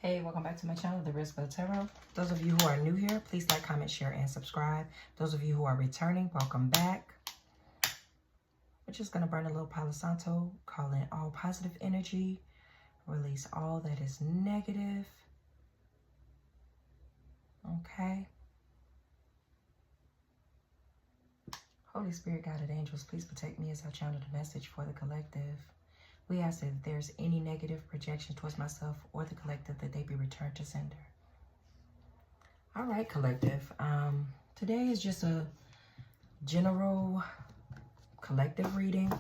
Hey, welcome back to my channel, The Risk of the Tarot. Those of you who are new here, please like, comment, share, and subscribe. Those of you who are returning, welcome back. We're just going to burn a little Palo Santo, call in all positive energy, release all that is negative. Okay. Holy Spirit, guided angels, please protect me as I channel the message for the collective. We ask that if there's any negative projection towards myself or the collective, that they be returned to sender. All right, collective. Today is just a general collective reading.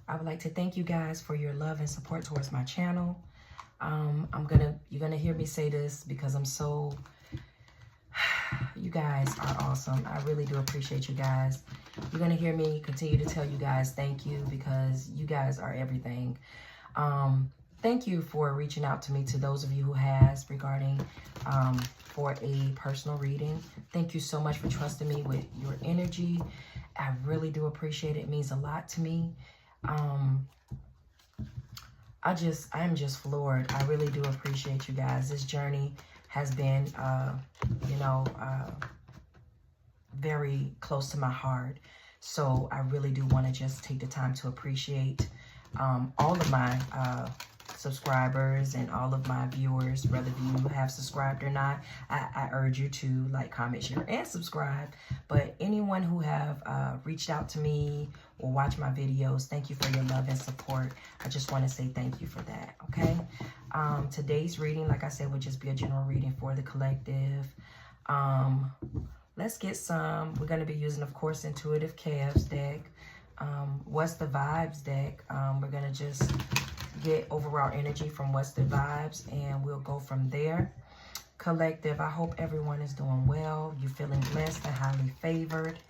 I would like to thank you guys for your love and support towards my channel. You're gonna hear me say this because I'm so, you guys are awesome. I really do appreciate you guys. You're going to hear me continue to tell you guys thank you because you guys are everything. Thank you for reaching out to me, to those of you who has regarding for a personal reading. Thank you so much for trusting me with your energy. I really do appreciate it. It means a lot to me. I'm just floored. I really do appreciate you guys. This journey has been, very close to my heart. So I really do want to just take the time to appreciate all of my subscribers and all of my viewers, whether you have subscribed or not. I urge you to like, comment, share, and subscribe. But anyone who have reached out to me or watched my videos, thank you for your love and support. I just want to say thank you for that, okay? Today's reading, like I said, would just be a general reading for the collective. Let's get some. We're going to be using, of course, Intuitive Chaos deck. What's the Vibes deck. We're going to just get overall energy from What's the Vibes, and we'll go from there. Collective, I hope everyone is doing well. You're feeling blessed and highly favored.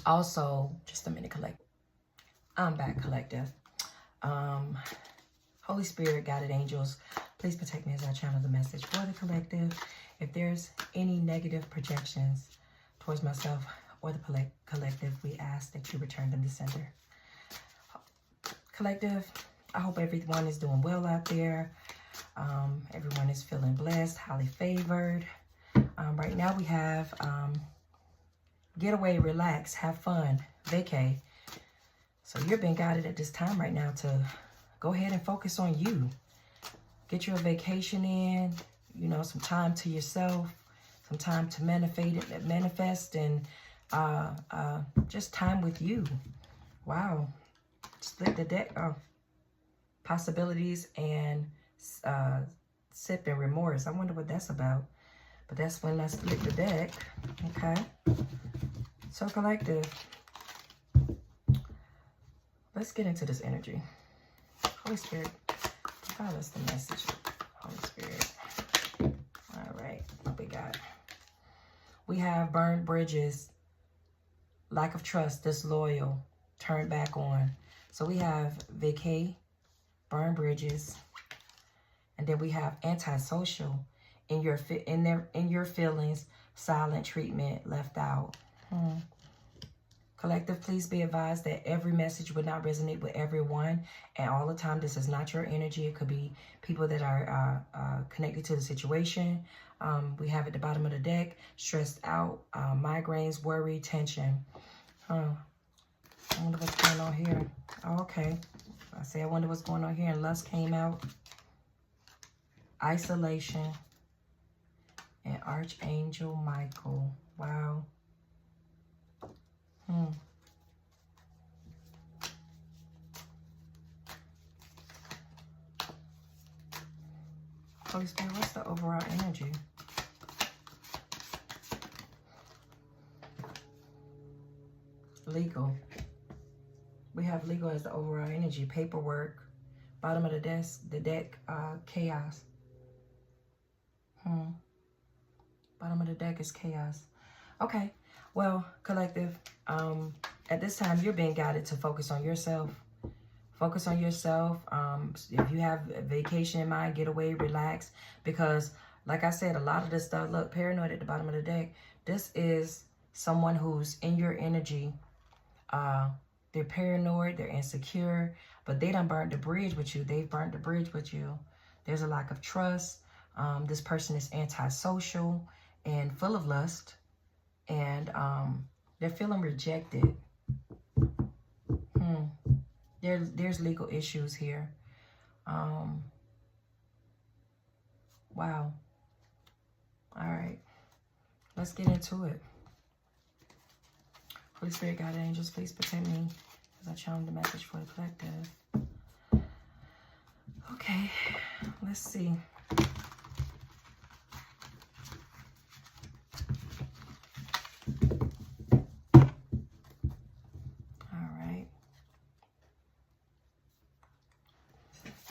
Also, just a minute, collective. I'm back, collective. Holy Spirit, guided angels, please protect me as I channel the message for the collective. If there's any negative projections towards myself or the collective, we ask that you return them to sender. Collective, I hope everyone is doing well out there. Everyone is feeling blessed, highly favored. Right now we have get away, relax, have fun, vacay. So you're being guided at this time right now to go ahead and focus on you. Get your vacation in, you know, some time to yourself, some time to manifest and just time with you. Wow. Split the deck of possibilities and sip and remorse. I wonder what that's about. But that's when I split the deck. Okay. So collective, let's get into this energy. Holy Spirit, provide us the message. Holy Spirit. All right, what we got? We have burned bridges, lack of trust, disloyal, turned back on. So we have vacay, burned bridges, and then we have antisocial, in your feelings, silent treatment, left out. Collective, please be advised that every message would not resonate with everyone, and all the time this is not your energy. It could be people that are connected to the situation. We have at the bottom of the deck, stressed out, migraines, worry, tension. I wonder what's going on here. Oh, okay. I wonder what's going on here, and lust came out. Isolation and Archangel Michael. Wow. Holy Spirit, what's the overall energy? Legal. We have legal as the overall energy. Paperwork. Bottom of the deck, chaos. Bottom of the deck is chaos. Okay. Well, collective, at this time, you're being guided to focus on yourself. Focus on yourself. If you have a vacation in mind, get away, relax. Because, like I said, a lot of this stuff, look, paranoid at the bottom of the deck. This is someone who's in your energy. They're paranoid, they're insecure, but they done burnt the bridge with you. They've burnt the bridge with you. There's a lack of trust. This person is antisocial and full of lust, and they're feeling rejected. There's legal issues here. Wow. All right, let's get into it. Holy Spirit, God, angels, please protect me as I channel the message for the collective. Okay, let's see. All right.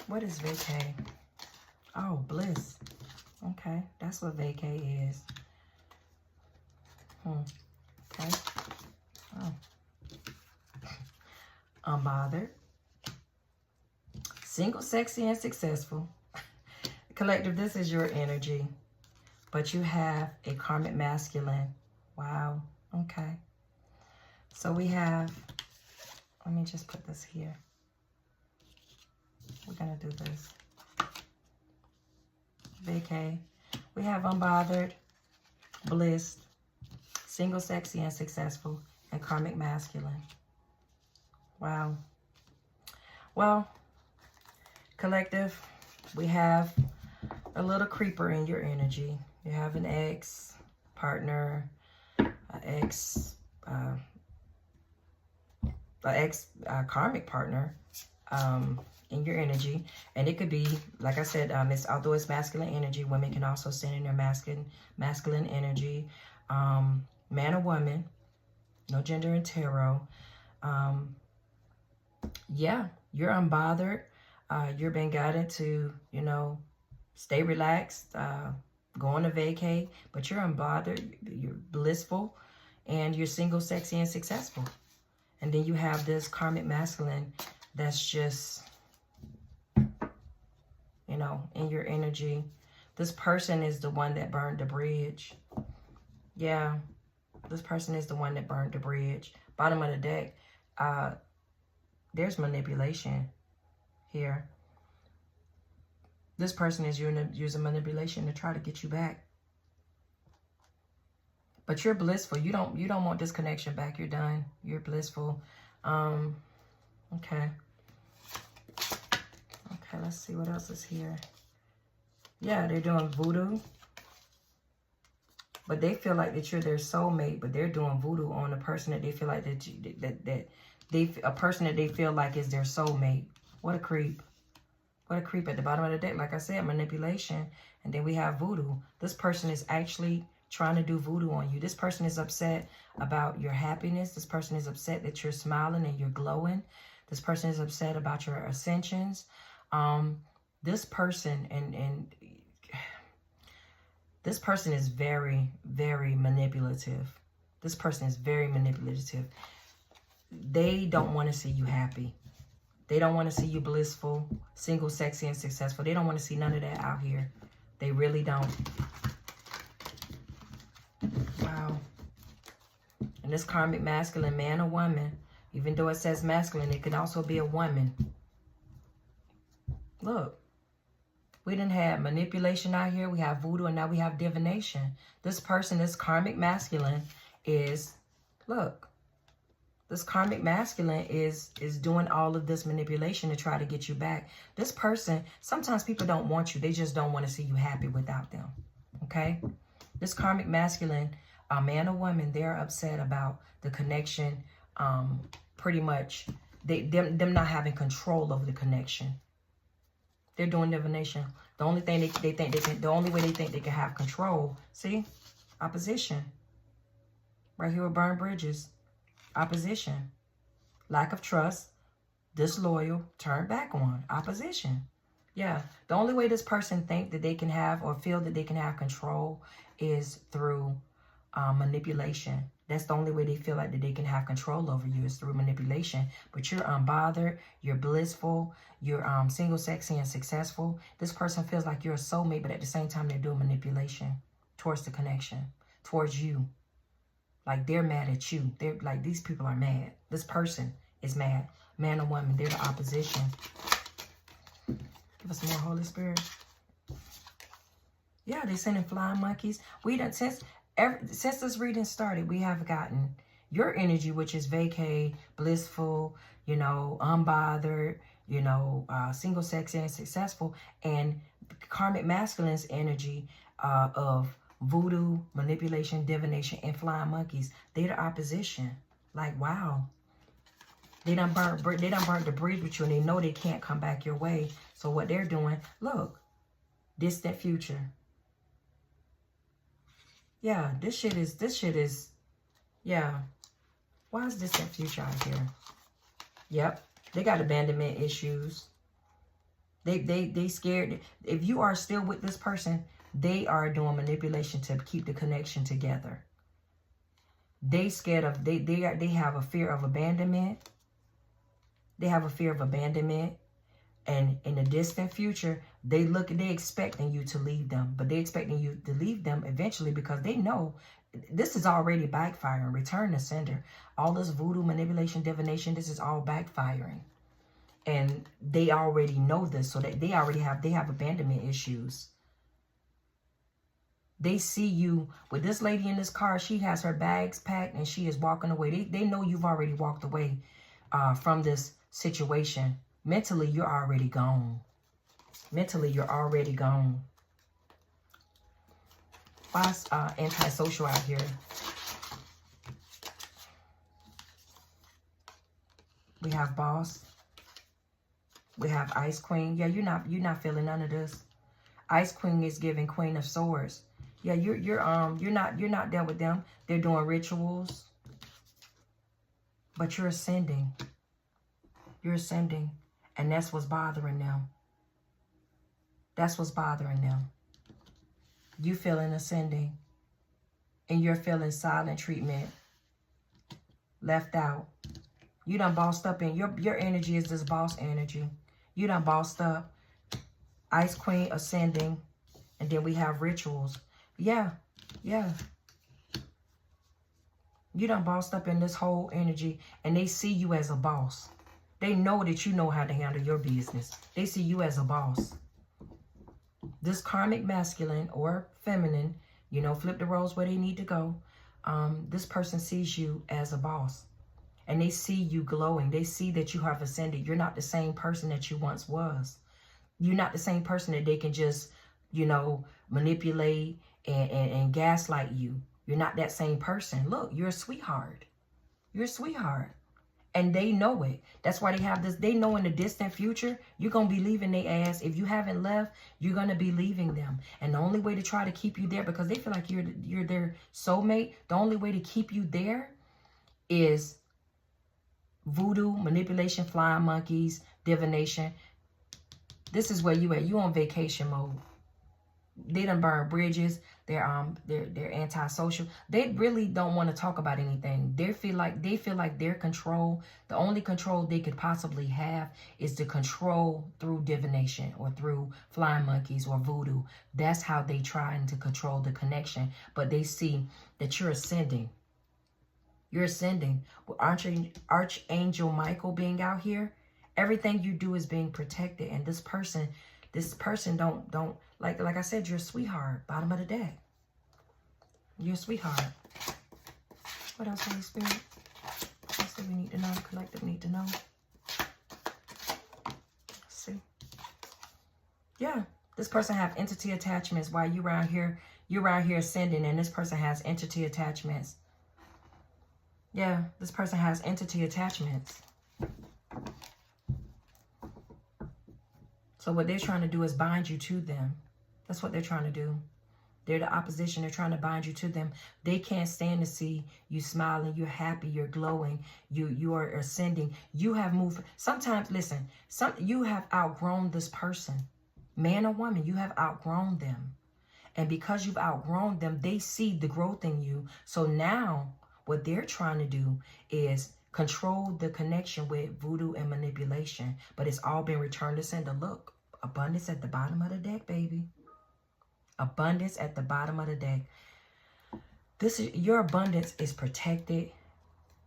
What is vacay? Oh, bliss. Okay, that's what vacay is. Okay. Oh. Unbothered. Single, sexy, and successful. Collective, this is your energy. But you have a karmic masculine. Wow. Okay. So we have, let me just put this here. We're going to do this. Vacay. We have unbothered, bliss, single, sexy, and successful, and karmic masculine. Wow. Well, collective, we have a little creeper in your energy. You have an ex partner, karmic partner in your energy. And it could be, like I said, although it's masculine energy, women can also send in their masculine energy. Man or woman, no gender in tarot. Yeah, you're unbothered. You're being guided to, you know, stay relaxed, go on a vacay, but you're unbothered, you're blissful, and you're single, sexy, and successful. And then you have this karmic masculine that's just, you know, in your energy. This person is the one that burned the bridge. Yeah, this person is the one that burned the bridge. Bottom of the deck, there's manipulation here. This person is using manipulation to try to get you back. But you're blissful. You don't want this connection back. You're done. You're blissful. Okay. Okay, let's see what else is here. Yeah, they're doing voodoo. But they feel like that you're their soulmate, but they're doing voodoo on a person that they feel like a person that they feel like is their soulmate. What a creep. What a creep at the bottom of the deck. Like I said, manipulation. And then we have voodoo. This person is actually trying to do voodoo on you. This person is upset about your happiness. This person is upset that you're smiling and you're glowing. This person is upset about your ascensions. This person this person is very, very manipulative. This person is very manipulative. They don't want to see you happy. They don't want to see you blissful, single, sexy, and successful. They don't want to see none of that out here. They really don't. Wow. And this karmic masculine, man or woman, even though it says masculine, it can also be a woman. Look. We didn't have manipulation out here. We have voodoo, and now we have divination. This person, this karmic masculine is, look, this karmic masculine is doing all of this manipulation to try to get you back. This person, sometimes people don't want you. They just don't want to see you happy without them, okay? This karmic masculine, a man or woman, they're upset about the connection, pretty much, them not having control over the connection. They're doing divination. The only thing the only way they think they can have control. See? Opposition. Right here with burned bridges. Opposition. Lack of trust. Disloyal. Turn back on. Opposition. Yeah. The only way this person think that they can have or feel that they can have control is through manipulation. That's the only way they feel like that they can have control over you is through manipulation. But you're unbothered, you're blissful, you're single, sexy, and successful. This person feels like you're a soulmate, but at the same time, they're doing manipulation towards the connection, towards you. Like they're mad at you. They're like, these people are mad. This person is mad. Man or woman, they're the opposition. Give us more, Holy Spirit. Yeah, they're sending flying monkeys. We done, since this reading started, we have gotten your energy, which is vacay, blissful, you know, unbothered, you know, single sex and successful, and karmic masculine's energy of voodoo, manipulation, divination, and flying monkeys. They're the opposition. Like, wow. They done burnt the bridge with you, and they know they can't come back your way. So what they're doing, look, distant future. Yeah, this shit is, yeah. Why is distant future out here? Yep, they got abandonment issues. They scared. If you are still with this person, they are doing manipulation to keep the connection together. They scared of, they have a fear of abandonment. They have a fear of abandonment. And in the distant future, they expecting you to leave them. But they expecting you to leave them eventually because they know this is already backfiring. Return to sender. All this voodoo, manipulation, divination, this is all backfiring. And they already know this, so that they have abandonment issues. They see you with this lady in this car. She has her bags packed and she is walking away. They know you've already walked away from this situation. Mentally, you're already gone. Mentally, you're already gone. Why is antisocial out here? We have boss. We have Ice Queen. Yeah, you're not feeling none of this. Ice Queen is giving Queen of Swords. Yeah, you're not dealt with them. They're doing rituals. But you're ascending. You're ascending. And that's what's bothering them. That's what's bothering them. You feeling ascending. And you're feeling silent treatment. Left out. You done bossed up in your energy is this boss energy. You done bossed up. Ice Queen ascending. And then we have rituals. Yeah. Yeah. You done bossed up in this whole energy. And they see you as a boss. They know that you know how to handle your business. They see you as a boss. This karmic masculine or feminine, you know, flip the roles where they need to go. This person sees you as a boss. And they see you glowing. They see that you have ascended. You're not the same person that you once was. You're not the same person that they can just, you know, manipulate and gaslight you. You're not that same person. Look, you're a sweetheart. You're a sweetheart. And they know it. That's why they have this. They know in the distant future, you're going to be leaving their ass. If you haven't left, you're going to be leaving them. And the only way to try to keep you there, because they feel like you're their soulmate, the only way to keep you there is voodoo, manipulation, flying monkeys, divination. This is where you at. You on vacation mode. They done burn bridges. They're antisocial. They really don't want to talk about anything. They feel like their control, the only control they could possibly have is to control through divination or through flying monkeys or voodoo. That's how they trying to control the connection. But they see that you're ascending. You're ascending. With Archangel Michael being out here, everything you do is being protected. And this person don't like I said, you're a sweetheart. Bottom of the deck. You're a sweetheart. What else, Holy Spirit? What else do we need to know? Collective need to know. Let's see. Yeah. This person have entity attachments while you're around here ascending, and this person has entity attachments. Yeah, this person has entity attachments. So what they're trying to do is bind you to them. That's what they're trying to do. They're the opposition. They're trying to bind you to them. They can't stand to see you smiling. You're happy. You're glowing. You are ascending. You have moved. Sometimes, listen, you have outgrown this person. Man or woman, you have outgrown them. And because you've outgrown them, they see the growth in you. So now what they're trying to do is control the connection with voodoo and manipulation. But it's all been returned to sender. Look, abundance at the bottom of the deck, baby. Abundance at the bottom of the deck. Your abundance is protected.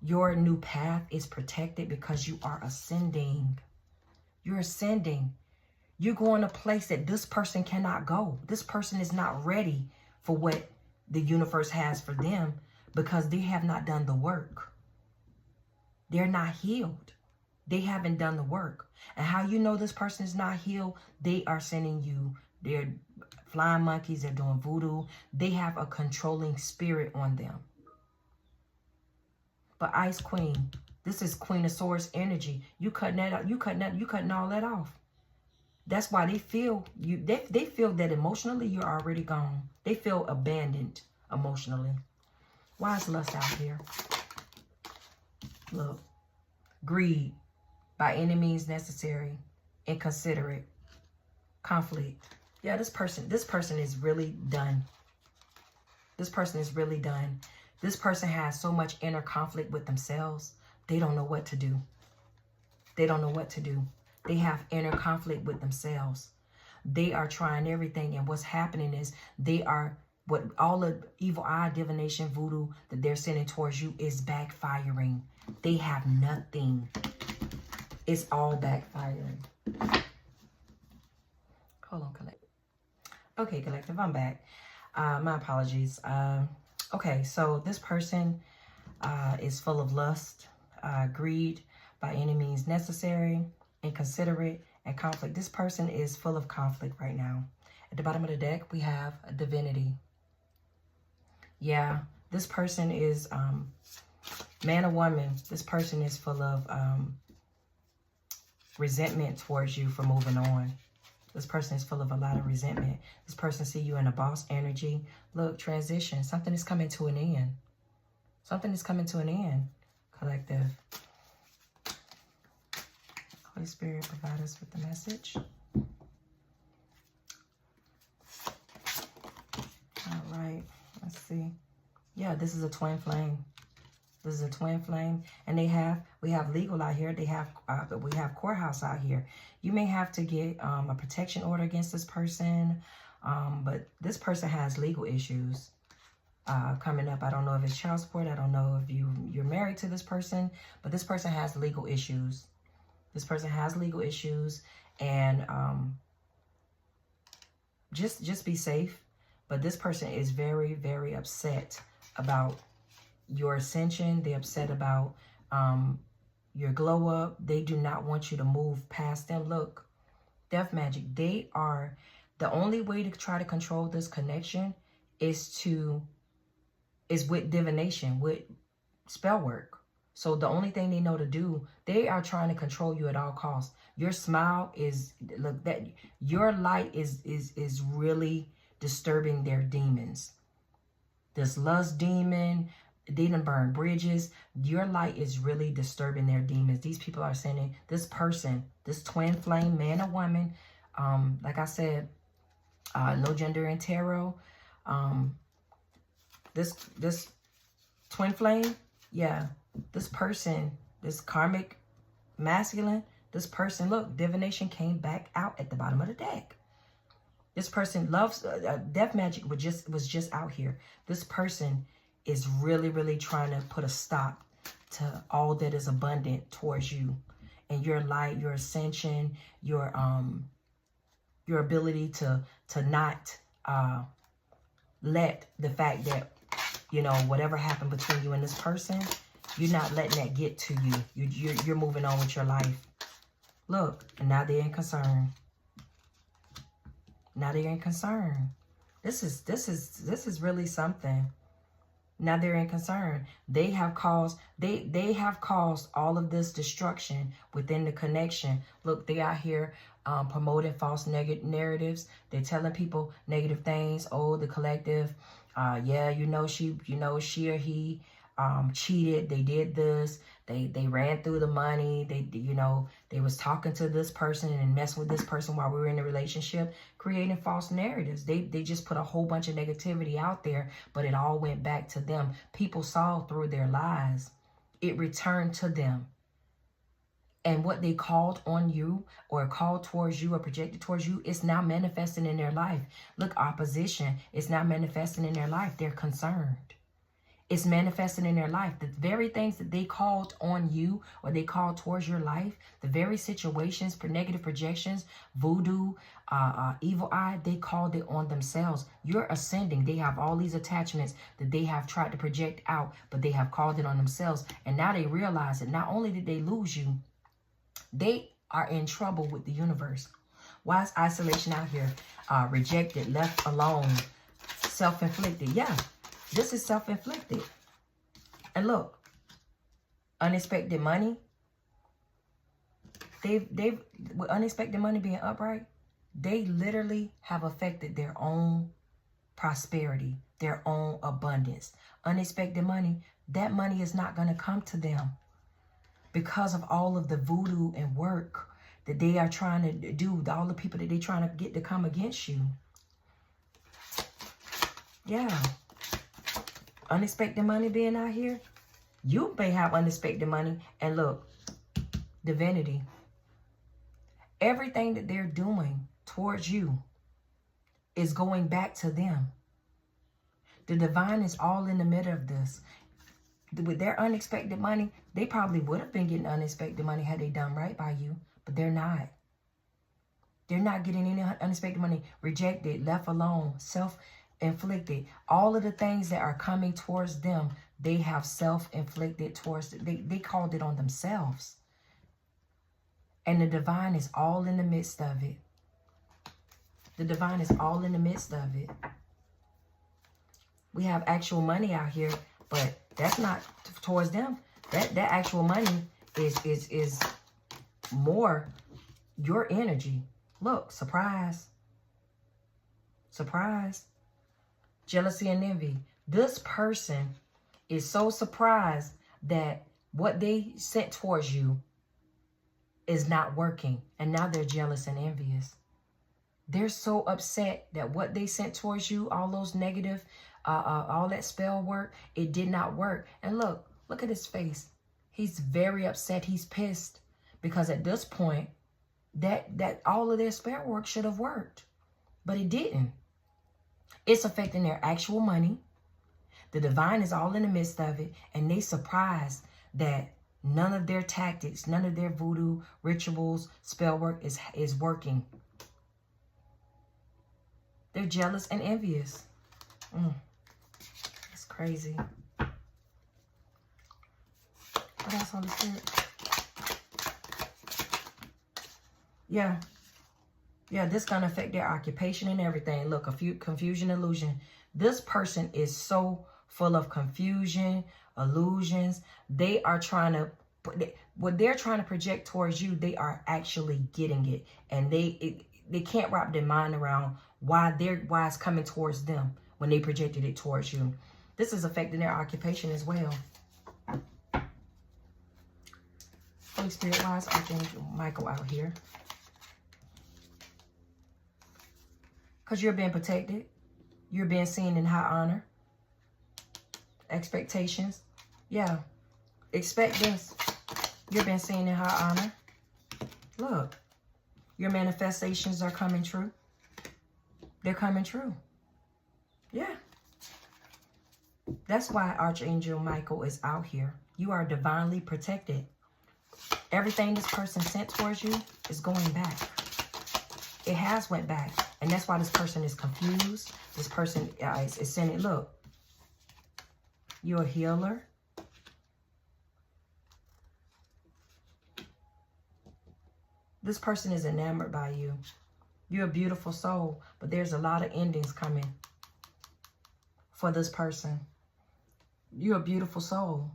Your new path is protected because you are ascending. You're ascending. You're going a place that this person cannot go. This person is not ready for what the universe has for them because they have not done the work. They're not healed. They haven't done the work. And how you know this person is not healed? They are sending you, they're flying monkeys, they're doing voodoo. They have a controlling spirit on them. But Ice Queen, this is Queen of Swords energy. You cutting that out, you cutting all that off. That's why they feel you. They feel that emotionally you're already gone. They feel abandoned emotionally. Why is lust out here? Look, greed, by any means necessary, inconsiderate, conflict. Yeah, this person is really done. This person is really done. This person has so much inner conflict with themselves. They don't know what to do. They don't know what to do. They have inner conflict with themselves. They are trying everything. And what's happening is they are, what all the evil eye, divination, voodoo that they're sending towards you is backfiring. They have nothing. It's all backfiring. Hold on, collective. Okay, collective, I'm back. My apologies. Okay, so this person is full of lust, greed, by any means necessary, inconsiderate, and conflict. This person is full of conflict right now. At the bottom of the deck, we have a divinity. Yeah, this person is man or woman. This person is full of resentment towards you for moving on. This person is full of a lot of resentment. This person see you in a boss energy. Look, transition. Something is coming to an end. Something is coming to an end, collective. Holy Spirit, provide us with the message. All right, let's see. Yeah, this is a twin flame. This is a twin flame, and we have legal out here. We have courthouse out here. You may have to get a protection order against this person, but this person has legal issues coming up. I don't know if it's child support. I don't know if you're married to this person, but this person has legal issues. This person has legal issues, and just be safe. But this person is very, very upset about your ascension. They're upset about your glow up. They do not want you to move past them. Look, death magic. They are, the only way to try to control this connection is with divination, with spell work. So the only thing they know to do, they are trying to control you at all costs. Your smile is, look, that your light is really disturbing their demons. This lust demon, they done burn bridges. Your light is really disturbing their demons. These people are sending this person, this twin flame, man or woman. Like I said, no gender in tarot. This twin flame, yeah. This person, this karmic masculine, this person, look, divination came back out at the bottom of the deck. This person loves, death magic was just out here. This person is really, really trying to put a stop to all that is abundant towards you and your light, your ascension, your ability to not let the fact that, you know, whatever happened between you and this person, you're not letting that get to you. You're moving on with your life. Look, and now they're in concern. Now they're in concern. This is really something. Now they're in concern. They have caused all of this destruction within the connection. Look, they out here promoting false negative narratives. They're telling people negative things. Oh, the collective, yeah, she or he cheated. They did this. They ran through the money. They was talking to this person and messing with this person while we were in a relationship, creating false narratives. They just put a whole bunch of negativity out there, but it all went back to them. People saw through their lies. It returned to them. And what they called on you or called towards you or projected towards you is now manifesting in their life. Look, opposition is now manifesting in their life. They're concerned. It's manifesting in their life. The very things that they called on you or they called towards your life, the very situations, negative projections, voodoo, evil eye, they called it on themselves. You're ascending. They have all these attachments that they have tried to project out, but they have called it on themselves. And now they realize that not only did they lose you, they are in trouble with the universe. Why is isolation out here? Rejected, left alone, self-inflicted. Yeah. This is self-inflicted. And look, unexpected money. With unexpected money being upright, they literally have affected their own prosperity, their own abundance. Unexpected money, that money is not going to come to them because of all of the voodoo and work that they are trying to do, all the people that they're trying to get to come against you. Yeah. Unexpected money being out here. You may have unexpected money. And look, divinity. Everything that they're doing towards you is going back to them. The divine is all in the middle of this. With their unexpected money, they probably would have been getting unexpected money had they done right by you. But they're not. They're not getting any unexpected money. Rejected, left alone, self-inflicted. All of the things that are coming towards them, they have self-inflicted towards. They called it on themselves. And the divine is all in the midst of it. The divine is all in the midst of it. We have actual money out here, but that's not towards them. That actual money is more your energy. Look, surprise. Surprise. Jealousy and envy. This person is so surprised that what they sent towards you is not working. And now they're jealous and envious. They're so upset that what they sent towards you, all those negative, all that spell work, it did not work. And look at his face. He's very upset. He's pissed because at this point, that all of their spell work should have worked, but it didn't. It's affecting their actual money. The divine is all in the midst of it, and they surprised that none of their tactics, none of their voodoo rituals, spell work is working. They're jealous and envious. It's crazy. What else on the spirit? Yeah, this gonna affect their occupation and everything. Look, confusion, illusion. This person is so full of confusion, illusions. They are trying to, what they're trying to project towards you, they are actually getting it. And they can't wrap their mind around why it's coming towards them when they projected it towards you. This is affecting their occupation as well. Holy Spirit, why is Archangel Michael out here? Because you're being protected. You're being seen in high honor. Expectations. Yeah. Expect this. You're being seen in high honor. Look. Your manifestations are coming true. They're coming true. Yeah. That's why Archangel Michael is out here. You are divinely protected. Everything this person sent towards you is going back. It has went back. And that's why this person is confused. This person is saying, look, you're a healer. This person is enamored by you. You're a beautiful soul, but there's a lot of endings coming for this person. You're a beautiful soul.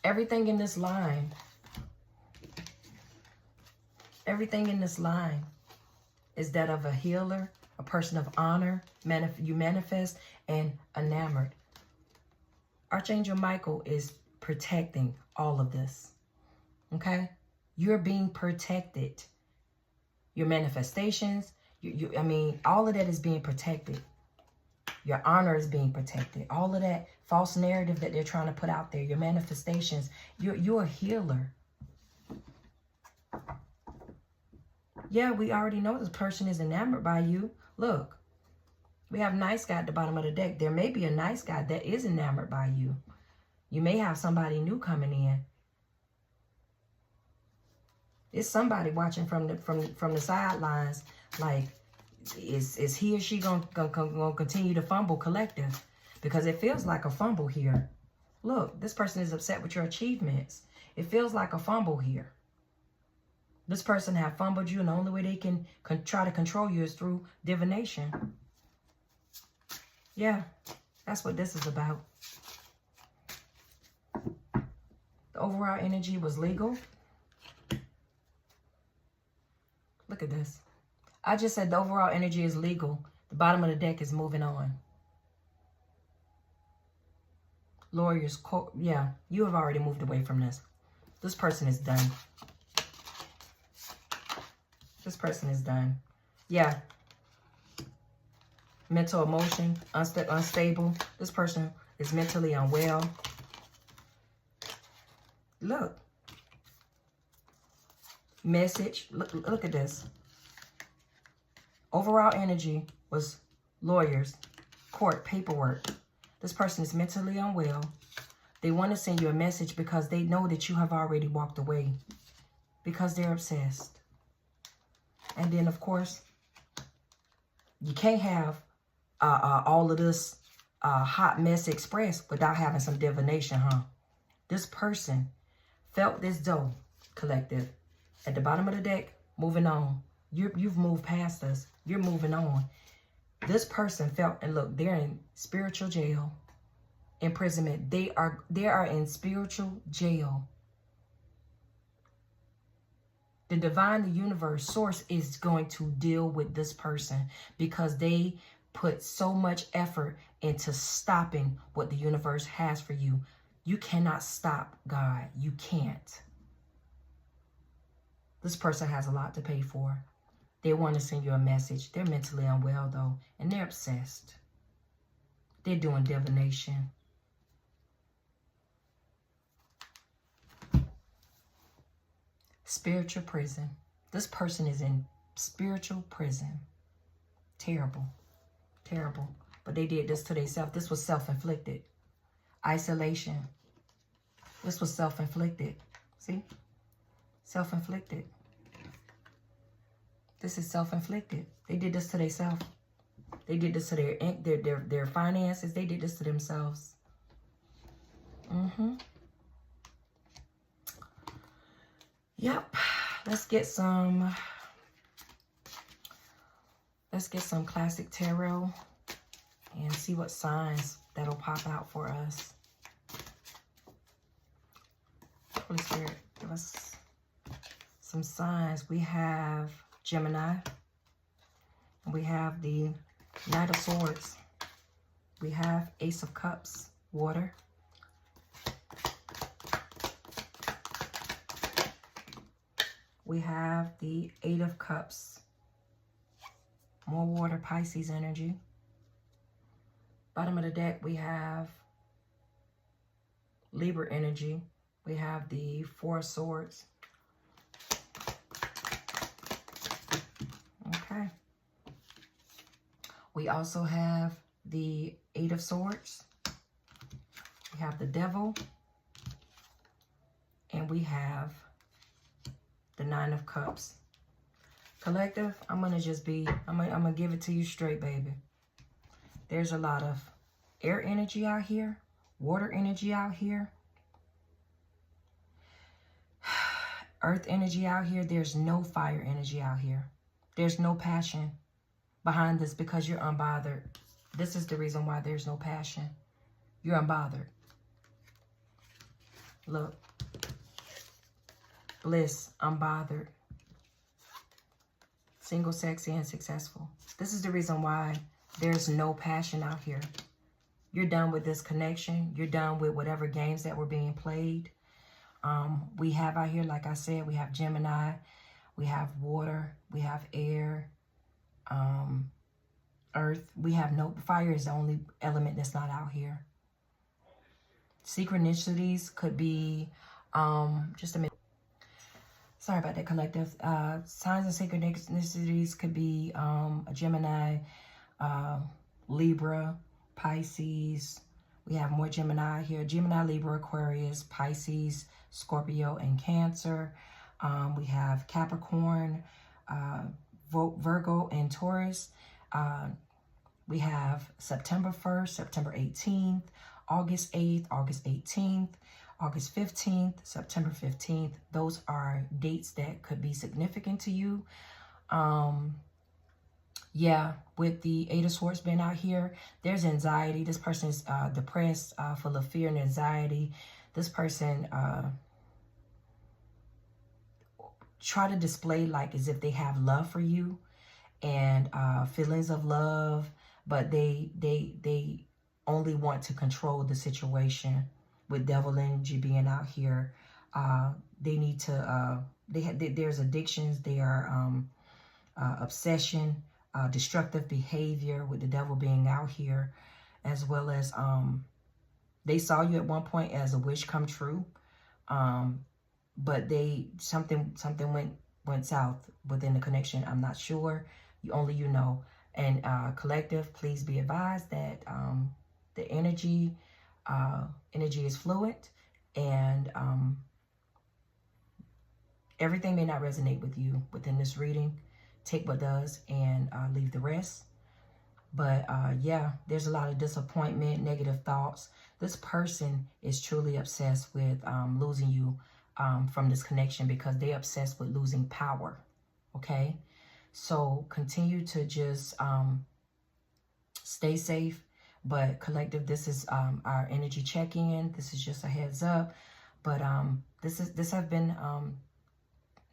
Everything in this line, is that of a healer, a person of honor. You manifest and enamored. Archangel Michael is protecting all of this. Okay? You're being protected. Your manifestations, all of that is being protected. Your honor is being protected. All of that false narrative that they're trying to put out there, your manifestations, you're a healer. Yeah, we already know this person is enamored by you. Look, We have nice guy at the bottom of the deck. There may be a nice guy that is enamored by you. You may have somebody new coming in. It's somebody watching from the sidelines. Like, is he or she gonna continue to fumble, collective? Because it feels like a fumble here. Look, this person is upset with your achievements. It feels like a fumble here. This person have fumbled you, and the only way they can try to control you is through divination. Yeah, that's what this is about. The overall energy was legal. Look at this. I just said the overall energy is legal. The bottom of the deck is moving on. Lawyers, yeah, you have already moved away from this. This person is done. This person is done. Yeah. Mental, emotion, unstable. This person is mentally unwell. Look. Message. Look at this. Overall energy was lawyers, court, paperwork. This person is mentally unwell. They want to send you a message because they know that you have already walked away. Because they're obsessed. And then, of course, you can't have all of this hot mess expressed without having some divination, huh? This person felt this dough, collective. At the bottom of the deck, moving on. You've moved past us. You're moving on. This person felt, and look, they're in spiritual jail, imprisonment. They are in spiritual jail. The divine, the universe, source is going to deal with this person because they put so much effort into stopping what the universe has for you. You cannot stop God. You can't. This person has a lot to pay for. They want to send you a message. They're mentally unwell, though, and they're obsessed. They're doing divination. Spiritual prison. This person is in spiritual prison. Terrible. Terrible. But they did this to themselves. This was self-inflicted. Isolation. This was self-inflicted. See? Self-inflicted. This is self-inflicted. They did this to themselves. They did this to their finances. They did this to themselves. Yep. Let's get some classic tarot and see what signs that'll pop out for us. Holy Spirit, give us some signs. We have Gemini. We have the Knight of Swords. We have Ace of Cups, water. We have the Eight of Cups, more water, Pisces energy. Bottom of the deck, we have Libra energy. We have the Four of Swords. Okay. We also have the Eight of Swords. We have the Devil. And we have the Nine of Cups. Collective, I'm going to give it to you straight, baby. There's a lot of air energy out here, water energy out here, earth energy out here. There's no fire energy out here. There's no passion behind this because you're unbothered. This is the reason why there's no passion. You're unbothered. Look. Bliss, unbothered. Single, sexy, and successful. This is the reason why there's no passion out here. You're done with this connection. You're done with whatever games that were being played. We have out here, like I said, we have Gemini. We have water. We have air. Earth. We have no... Fire is the only element that's not out here. Synchronicities could be... just a minute. Sorry about that, collective. Signs and synchronicities could be a Gemini, Libra, Pisces. We have more Gemini here. Gemini, Libra, Aquarius, Pisces, Scorpio, and Cancer. We have Capricorn, Virgo, and Taurus. We have September 1st, September 18th, August 8th, August 18th, August 15th, September 15th. Those are dates that could be significant to you. Yeah, with the Eight of Swords being out here, there's anxiety. This person is depressed, full of fear and anxiety. This person try to display like as if they have love for you and feelings of love, but they only want to control the situation. With devil energy being out here, they need to there's addictions. They are obsession, destructive behavior with the devil being out here, as well as they saw you at one point as a wish come true, but something went south within the connection. I'm not sure. Only you know. And collective, please be advised that the energy is fluid, and everything may not resonate with you within this reading. Take what does and leave the rest. But yeah, there's a lot of disappointment, negative thoughts. This person is truly obsessed with losing you from this connection, because they're obsessed with losing power. Okay, so continue to just stay safe. But collective, this is our energy check-in. This is just a heads up. But this has been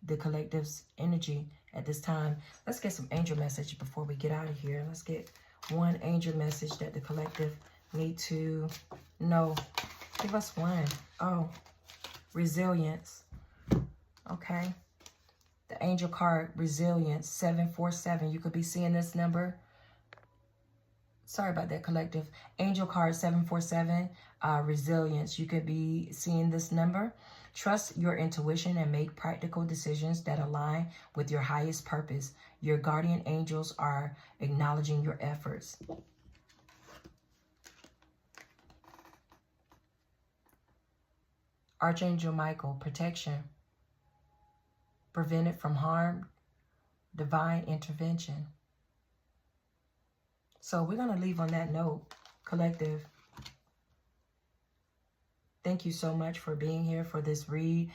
the collective's energy at this time. Let's get some angel message before we get out of here. Let's get one angel message that the collective need to know. Give us one. Oh, resilience. Okay. The angel card, resilience, 747. You could be seeing this number. Sorry about that, collective. Angel card 747, resilience. You could be seeing this number. Trust your intuition and make practical decisions that align with your highest purpose. Your guardian angels are acknowledging your efforts. Archangel Michael, protection. Prevented from harm, divine intervention. So we're going to leave on that note, collective. Thank you so much for being here for this read.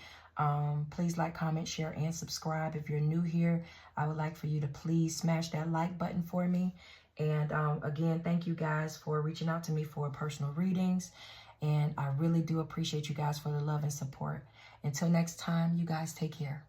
Please like, comment, share, and subscribe. If you're new here, I would like for you to please smash that like button for me. And again, thank you guys for reaching out to me for personal readings. And I really do appreciate you guys for the love and support. Until next time, you guys take care.